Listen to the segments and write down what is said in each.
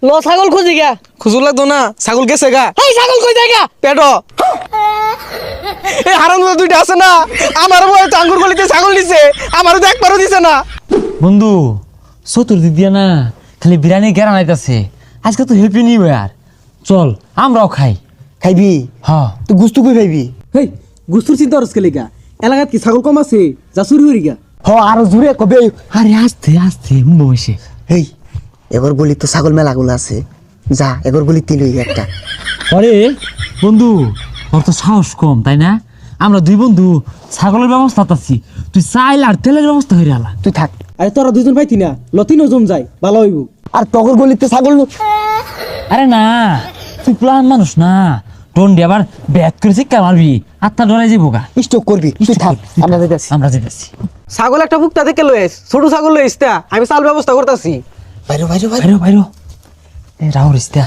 ল ছাগল খুঁজি গা। খুঁজু লাগতো না, ছাগল গেছে গা। এই ছাগল কই যায় গা? পেটো এই হারাম দুইটা আছে না, আমার বয় তো আঙ্গুর গলিতে ছাগল দিছে, আমারও তো একবারও দিছে না। বন্ধু চতুর্দিক দিয়ে না খালি বিরিয়ানি গেরা নাইতাছে। আজকে তো হ্যাপি নিউ ইয়ার, চল আমরাও খাই। খাইবি? হ্যাঁ তুই গুস্তু কই পাইবি? হেই গুস্তুর চিন্তা করছ কে লিগা? এলাকাত কি ছাগল কম আছে যা চুরি হরি গা? হ আরো জোরে কবে। আরে আস্তে আস্তে বসে। হেই এগর গলি তো ছাগল মেলাগুলো আছে, যা এগর গলি তিল হই একটা। আরে বন্ধু ওর তো সাহস কম তাই না? আমরা দুই বন্ধু ছাগলের ব্যবস্থা আছি, তুই চাইল আর তেলের ব্যবস্থা হয়ে আলা। তুই থাক। আরে তোরা দুজন পাইতি না লতিনও জম যায় ভালো হইব। আর তগর গলিতে ছাগল আরে না তুই প্লান মানুষ না, টন্ডি আবার ব্যাট করে শিক্ষা মারবি, আত্মা ডরাই যাবো গা। স্টক করবি, তুই থাক, আমরা যাইতাছি। আমরা যেতেছি। ছাগল একটা ভুক্তা থেকে লয়েস, ছোট ছাগল লয়েস তা আমি চাল ব্যবস্থা করতেছি। বাইরো বাইরো বাইরো বাইরো বাইরো এ রাহুল ইস্তা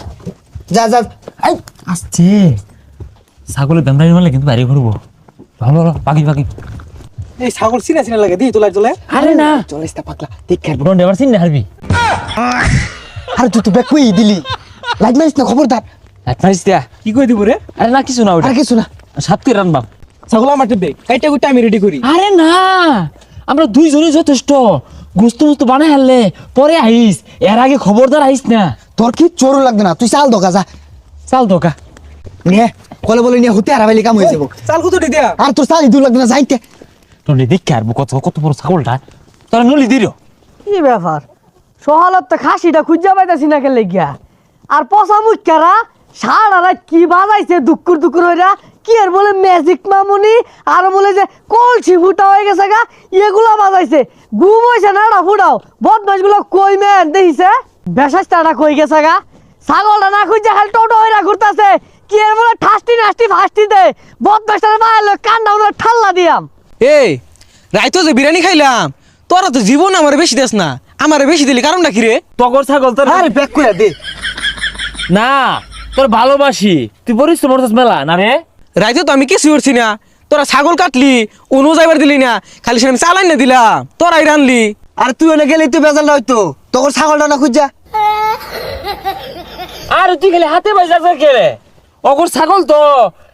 যা যা। এই আসছে ছাগলের দামদারি মারলে কিন্তু বাইরে ঘুরবো। ভালো ভালো পাখি পাখি। এই ছাগল সিনা সিনা লাগে দি তোলাই তোলে। আরে না চলিস তা পাগলা দেখ খেলবো। টন্ডি আবার চিন্তা হারবি। আর তুই তো ব্যাক কই দিলি, লাইট মারিস না, খবরদার। মারিস কি কই দিব রে? আরে না কিছু না ওটা আর কিছু না। সাতটি রানবাম। ছাগল আমার টেবে কাইটা গুটা আমি রেডি করি। আরে না আমরা দুইজনই যথেষ্ট, গুস্তু মুস্তু বানাই হারলে পরে আইস, এর আগে খবরদার আইস না। তোর কি চোর লাগবে না, তুই চাল দোকা যা। চাল দোকা নিয়ে কলে বলে নিয়ে হতে হারাবাইলি কাম হয়ে যাবো। চাল কত দি দিয়া? আর তোর চাল ইঁদুর লাগবে না, যাইতে। টন্ডি দেখে আর কত কত বড় ছাগলটা তোরা নলি দিল। কি ব্যাপার? সহালত তো খাসিটা খুঁজা পাইতাছি না কেন গিয়া। আর পচা মুখারা সারা রাত কি বাজাইছে দুকুর দুকুর হইরা, কি আর বলে ম্যাজিক মামুনি, আর বলে যে কলসি ফুটা হয়ে গেছে গা, এগুলা বাজাইছে। ঘুম হইছে না না ফুটাও, বদমাস গুলো কই মেন দেখিছে, বেশাসটা কই গেছে গা। ছাগলটা না খুঁজা খালি টোটো হইরা ঘুরতাছে, কি আর বলে ঠাস্টি নাস্টি ফাস্টি দে, বদমাসটা মারলো কান্না উনার ঠাল্লা দিয়াম। এই রাইতো যে বিরিয়ানি খাইলাম, তোরা তো জীবন আমার বেশি দেস না, আমার বেশি দিলি কারণটা কি রে? তগর ছাগল তোর আরে ব্যাক করে দে। না তোর ভালোবাসি, তুই পরিশ্রম করছিস মেলা না রে। রাইতো তো আমি কিছু করছি না, তোরা ছাগল কাটলি অনু যাইবার দিলি না, খালি সে আমি চালাই না দিলাম, তোরাই রানলি। আর তুই ওনে গেলে তুই বেজালটা হইতো, তোর ছাগলটা না খুঁজা। আর তুই খালি হাতে বাজার কে রে? অগর ছাগল তো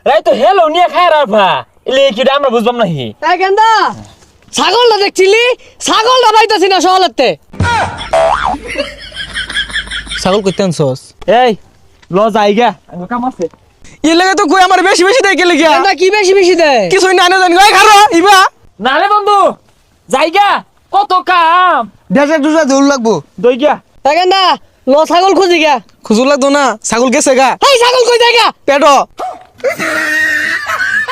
রাই তো হেলো নিয়ে খায় রাফা, এলে কি আমরা বুঝবাম নাহি। এই গেন্দা ছাগলটা দেখছিলি, ছাগলটা পাইতাছি না সহলতে। ছাগল করতে আনছস? এই ল যাইগা কাম আছে। এর লাগে তো কই আমার বেশি বেশি দেয় গেলে গিয়া গেন্দা কি বেশি বেশি দেয়? কিছুই না না জানি ভাই খারো ইবা। না রে বন্ধু যাইগা কত কাম। ডেজা ডুজা দৌড় লাগবো। দইগা এই গেন্দা ল ছাগল খুঁজি গা। খুঁজু লাগতো না, ছাগল গেছে গা। এই ছাগল কই যায় গা? পেটো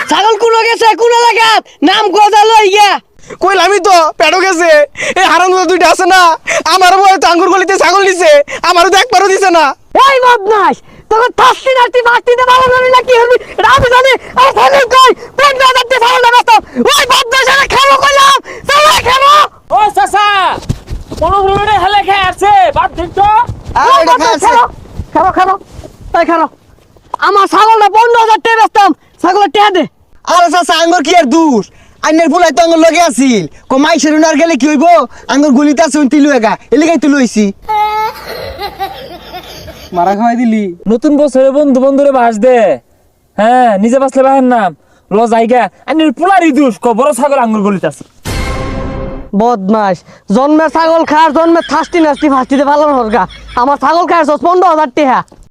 ছাগল কোন গেছে কোন লাগাত নাম কোদা লই গা। কইলামই তো পেটো গেছে। এই হারাম দুইটা আছে না, আমার বয় তো আঙ্গুর গলিতে ছাগল দিছে, আমারও তো একবারও দিছে না। এই বদমাশ তোকে থাসতি নাস্তি ফাস্তি দে ভালো জানি না কি হবি রাবি জানি। আর ছাগল কই 15,000 টাকা ছাগল না তো ওই বদমাশ আরে খাবো কইলাম ছাগল খাবো। ও চাচা কোন রুমে হেলে খায় আছে বাদ দিন তো। আর এটা খাইছে। খাবো খাবো এই খাবো আমার ছাগলটা 15,000 টাকা বেচতাম, ছাগলের টাকা দে। আরে চাচা আঙ্গুর কি আর দূর, আইনের ফুলাই তো আঙ্গুর লগে আছিল। কমাই সেরুনার গেলে কি হইব, আঙ্গুর গলিতে আছে তিলু এগা, এলিগাই তুই লইছি। মারা খাওয়াই দিলি। নতুন বছরে বন্ধু বন্ধুরে বাস দে। হ্যাঁ নিজে বাসলে বাহের নাম ল জায়গা আইনের পোলারি দুষ ক বড় ছাগল আঙ্গুর গলিতে আছে। বদমাস জন্মে ছাগল খার জন্মে থাসতি নাস্তি ফাস্তি দে ভালো হরগা। আমার ছাগল খায় 15,000 টাকা।